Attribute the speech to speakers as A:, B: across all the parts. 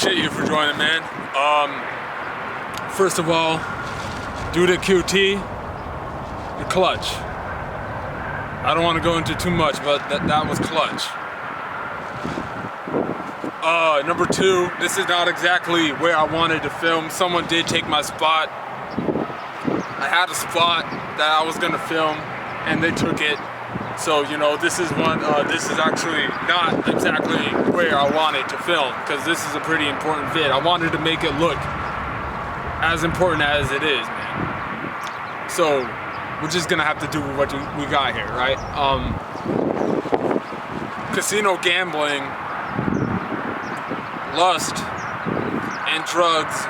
A: appreciate you for joining, man. First of all, due to QT, you're clutch. I don't want to go into too much, but that was clutch. Number two, this is not exactly where I wanted to film. Someone did take my spot. I had a spot that I was gonna film, and they took it. So, you know, this is actually not exactly where I wanted to film, because this is a pretty important vid. I wanted to make it look as important as it is, man. So, we're just gonna have to do what we got here, right? Casino gambling, lust, and drugs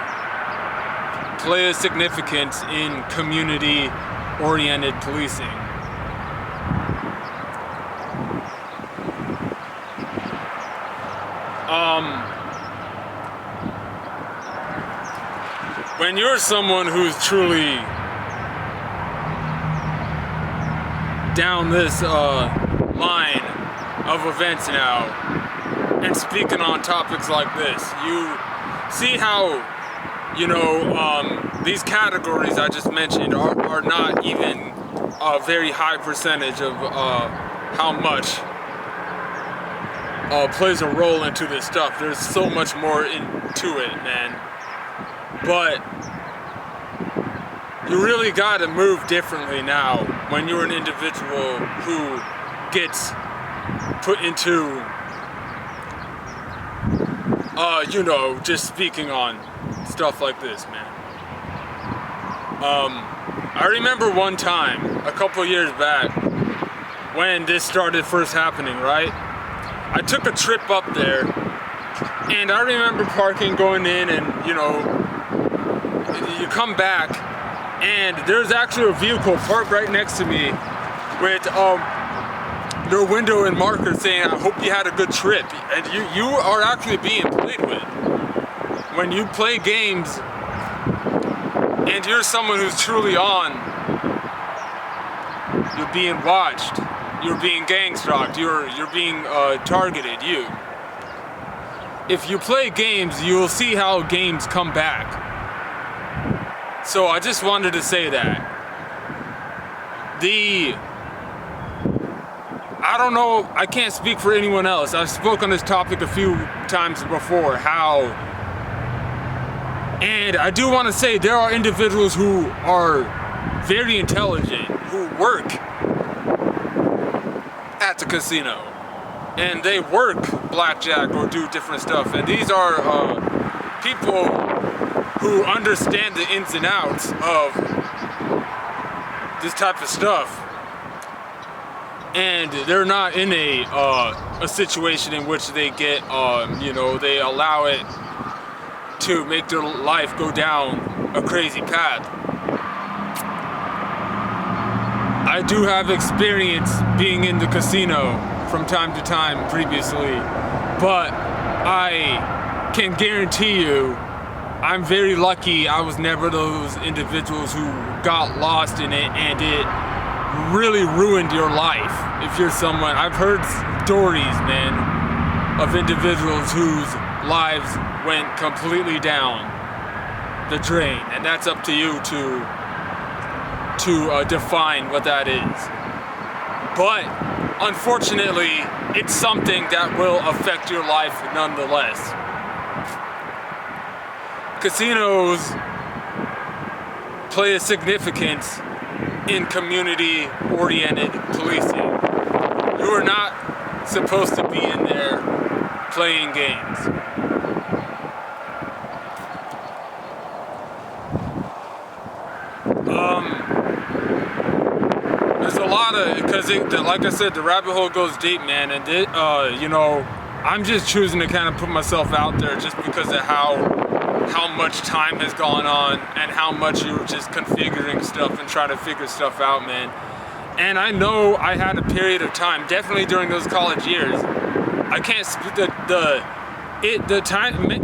A: play a significance in community-oriented policing. When you're someone who's truly down this line of events now and speaking on topics like this, you see how, you know, these categories I just mentioned are not even a very high percentage of how much plays a role into this stuff. There's so much more into it, man. But you really gotta move differently now when you're an individual who gets put into, you know, just speaking on stuff like this, man. I remember one time, a couple years back, when this started first happening, right? I took a trip up there, and I remember parking, going in, and, you know, you come back, and there's actually a vehicle parked right next to me with their window and marker saying, "I hope you had a good trip." And you are actually being played with. When you play games and you're someone who's truly on, you're being watched, you're being gang stalked, you're being targeted. If you play games, you'll see how games come back. So I just wanted to say that. I don't know, I can't speak for anyone else. I've spoken on this topic a few times before, and I do want to say there are individuals who are very intelligent, who work at the casino, and they work blackjack or do different stuff, and these are people who understand the ins and outs of this type of stuff, and they're not in a situation in which they get, you know, they allow it to make their life go down a crazy path. I do have experience being in the casino from time to time previously, but I can guarantee you I'm very lucky I was never those individuals who got lost in it and it really ruined your life. If you're someone, I've heard stories, man, of individuals whose lives went completely down the drain, and that's up to you to define what that is. But unfortunately, it's something that will affect your life nonetheless. Casinos play a significance in community-oriented policing. You are not supposed to be in there playing games. There's a lot of, because like I said, the rabbit hole goes deep, man, and you know, I'm just choosing to kind of put myself out there just because of how much time has gone on and how much you're just configuring stuff and trying to figure stuff out, man. And I know I had a period of time, definitely during those college years. I can't speak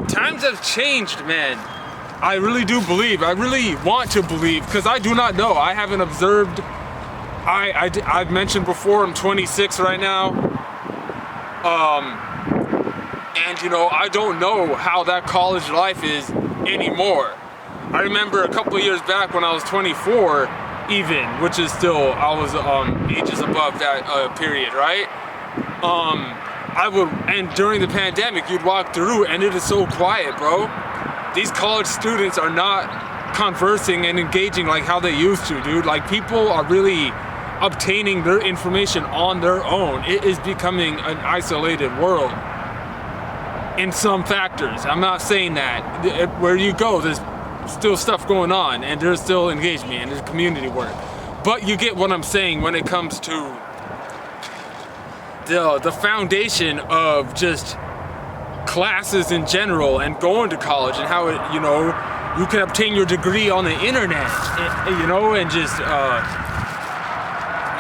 A: times have changed, man. I really do believe. I really want to believe, because I do not know. I haven't observed. I've mentioned before, I'm 26 right now. And I don't know how that college life is anymore. I remember a couple of years back when I was 24 even, which is still, I was ages above that period, right? And during the pandemic, you'd walk through and it is so quiet, bro. These college students are not conversing and engaging like how they used to, dude. Like, people are really obtaining their information on their own. It is becoming an isolated world in some factors. I'm not saying that. Where you go, there's still stuff going on, and there's still engagement and there's community work. But you get what I'm saying when it comes to the foundation of just classes in general and going to college, and how you can obtain your degree on the internet, and just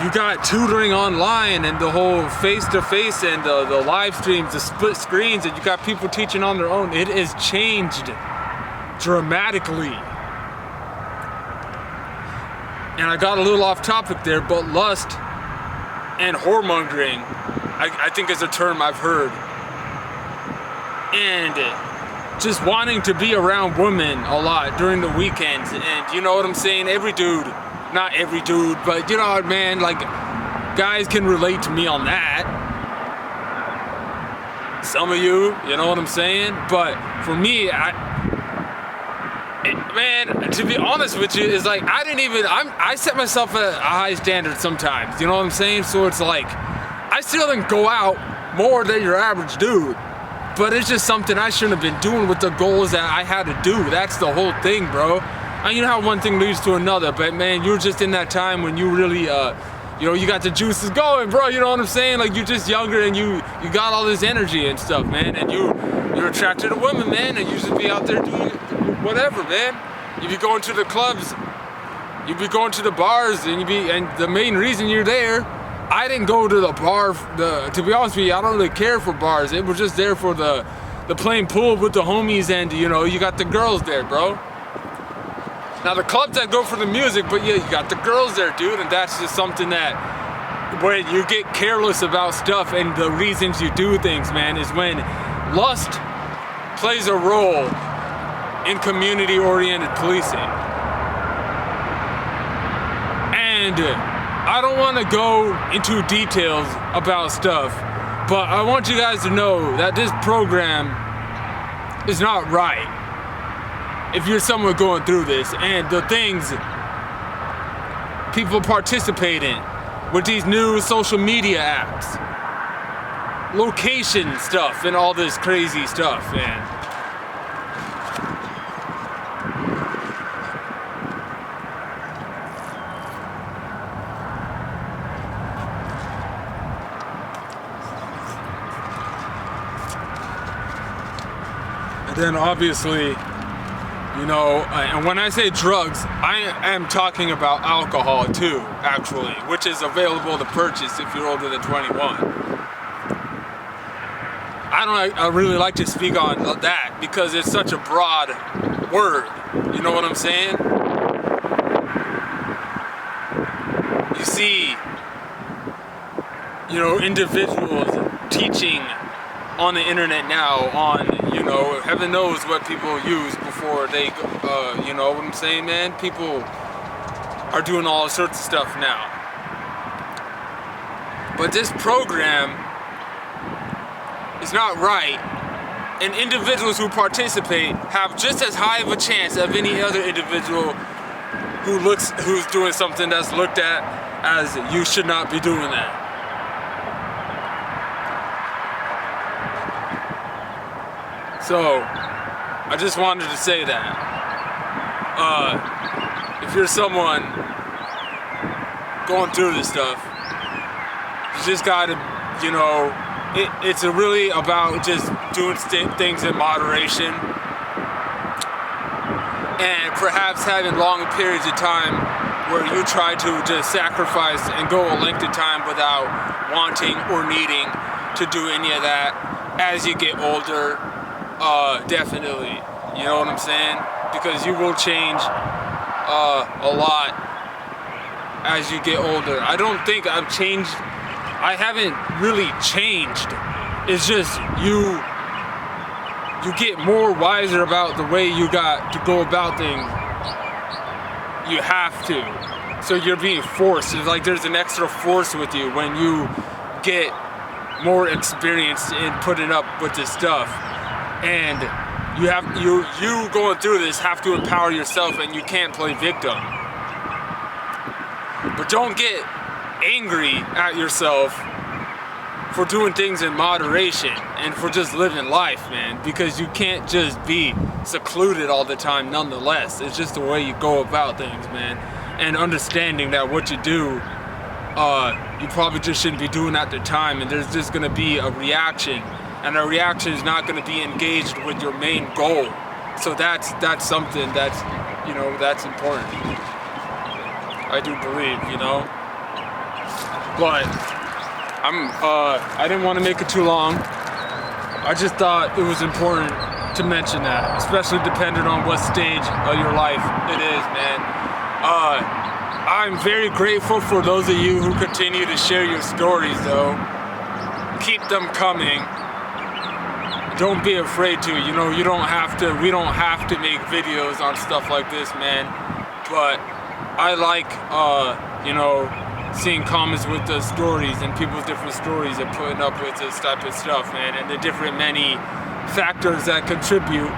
A: you got tutoring online and the whole face-to-face and the live streams, the split screens, and you got people teaching on their own. It has changed dramatically. And I got a little off topic there, but lust and whoremongering, I think is a term I've heard. And just wanting to be around women a lot during the weekends. And you know what I'm saying? Every dude, not every dude, but man, like, guys can relate to me on that. Some of you know what I'm saying? But for me, man, to be honest with you, it's like I set myself at a high standard sometimes, you know what I'm saying? So it's like, I still didn't go out more than your average dude, but it's just something I shouldn't have been doing with the goals that I had to do. That's the whole thing, bro. And you know how one thing leads to another, but man, you're just in that time when you really, you got the juices going, bro, you know what I'm saying? Like, you're just younger and you got all this energy and stuff, man, and you're attracted to women, man, and you just be out there doing whatever, man. You be going to the clubs, you be going to the bars, and the main reason you're there, I didn't go to the bar, to be honest with you, I don't really care for bars. It was just there for the playing pool with the homies, and you got the girls there, bro. Now the clubs that go for the music, but yeah, you got the girls there, dude, and that's just something that when you get careless about stuff and the reasons you do things, man, is when lust plays a role in community-oriented policing. And I don't want to go into details about stuff, but I want you guys to know that this program is not right if you're someone going through this, and the things people participate in with these new social media apps, location stuff, and all this crazy stuff, man. And then obviously, and when I say drugs, I am talking about alcohol too, actually, which is available to purchase if you're older than 21. I really like to speak on that because it's such a broad word. You know what I'm saying? You see, individuals teaching on the internet now on, heaven knows what people use before they go, you know what I'm saying, man? People are doing all sorts of stuff now. But this program is not right, and individuals who participate have just as high of a chance of any other individual who's doing something that's looked at as you should not be doing that. So, I just wanted to say that. If you're someone going through this stuff, you just gotta, it's really about just doing things in moderation, and perhaps having long periods of time where you try to just sacrifice and go a length of time without wanting or needing to do any of that as you get older. Definitely, you know what I'm saying? Because you will change a lot as you get older. I don't think I've changed. I haven't really changed. It's just you you get more wiser about the way you got to go about things. You have to. So you're being forced. It's like there's an extra force with you when you get more experienced in putting up with this stuff. And you going through this have to empower yourself, and you can't play victim. But don't get angry at yourself for doing things in moderation and for just living life, man, because you can't just be secluded all the time nonetheless. It's just the way you go about things, man, and understanding that what you do, you probably just shouldn't be doing at the time, and there's just gonna be a reaction, and a reaction is not gonna be engaged with your main goal. So that's something that's, you know, that's important. I do believe, you know. But I didn't want to make it too long. I just thought it was important to mention that, especially depending on what stage of your life it is, man. I'm very grateful for those of you who continue to share your stories, though. Keep them coming. Don't be afraid to. You know, we don't have to make videos on stuff like this, man. But I like, you know, seeing comments with the stories and people's different stories and putting up with this type of stuff, man, and the different many factors that contribute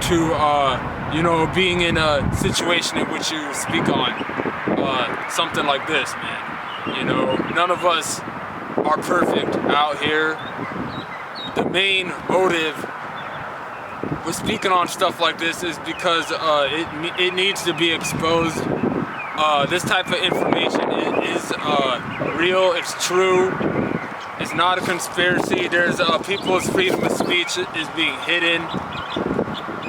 A: to, you know, being in a situation in which you speak on something like this, man. You know, none of us are perfect out here. The main motive with speaking on stuff like this is because it needs to be exposed. This type of information is real, it's true, it's not a conspiracy. There's people's freedom of speech is being hidden,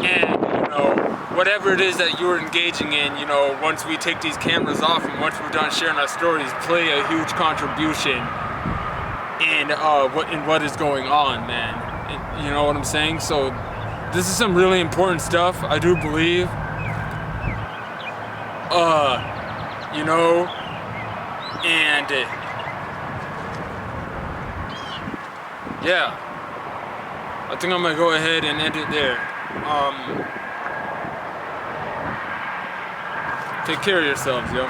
A: and you know, whatever it is that you're engaging in, you know, once we take these cameras off and once we're done sharing our stories, play a huge contribution in what is going on, man. And, you know what I'm saying? So this is some really important stuff, I do believe. You know, and yeah, I think I'm gonna go ahead and end it there. Take care of yourselves, yo.